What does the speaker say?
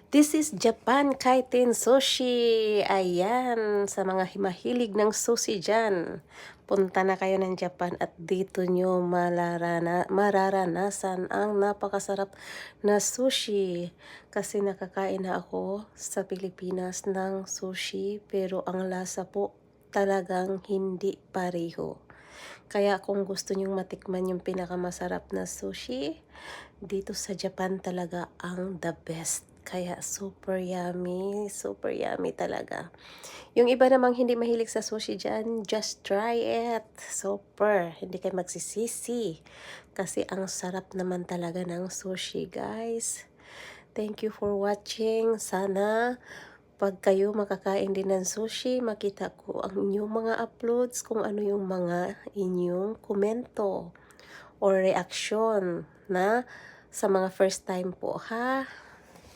This is Japan Kaiten Sushi. Ayan, sa mga mahilig ng sushi dyan. Punta na kayo ng Japan at dito nyo mararanasan ang napakasarap na sushi. Kasi nakakain na ako sa Pilipinas ng sushi pero ang lasa po talagang hindi pareho. Kaya kung gusto nyong matikman yung pinakamasarap na sushi, dito sa Japan talaga ang the best. Kaya super yummy talaga. Yung iba namang hindi mahilig sa sushi dyan, just try it. Super, hindi kayo magsisisi. Kasi ang sarap naman talaga ng sushi, guys. Thank you for watching. Sana pag kayo makakain din ng sushi, makita ko ang inyong mga uploads, kung ano yung mga inyong komento or reaction na sa mga first time po, ha?